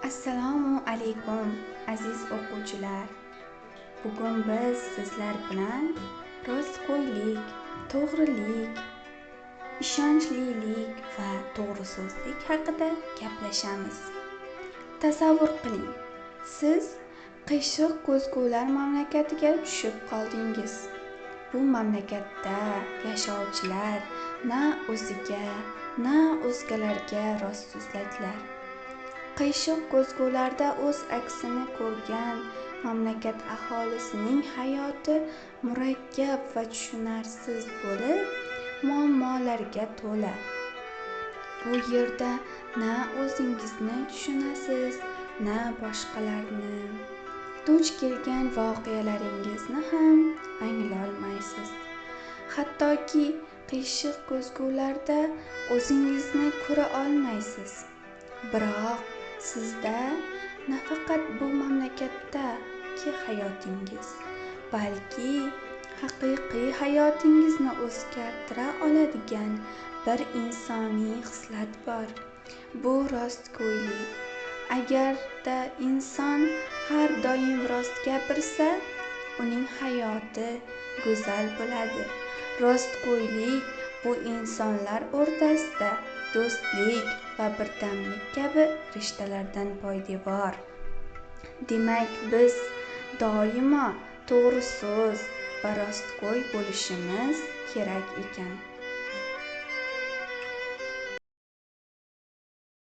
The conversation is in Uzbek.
Assalomu alaykum aziz o'quvchilar. Bugun biz sizlar bilan rostgo'ylik, to'g'rilik, ishonchlilik va to'g'riso'zlik haqida gaplashamiz. Tasavvur qiling, siz qiyshiq ko'zgular mamlakatiga tushib qoldingiz. Bu mamlakatda yashovchilar na o'ziga, na o'zgalarga rost so'zlaydilar. Qiyshiq ko'zgularda o'z aksini ko'rgan mamlakat aholisining hayoti murakkab va tushunarsiz bo'lib, muammolarga to'la. Bu yerda na o'zingizni tushunasiz, na boshqalarni. Duch kelgan voqealaringizni ham anglolmaysiz. Hattoki qiyshiq ko'zgularda o'zingizni ko'ra olmaysiz. Biroq sizda nafaqat bu mamlakatdagi hayotingiz, balki haqiqiy hayotingizni o'zgartira oladigan bir insoniy xislat bor. Bu rostgo'ylik. Agarda inson har doim rost gapirsa, uning hayoti go'zal bo'ladi. Rostgo'ylik bu insonlar o'rtasida do'stlik va birdamlik kabi rishtalardan poydevor. Demak, biz doimo to'g'ri so'z va rostgo'y bo'lishimiz kerak ekan.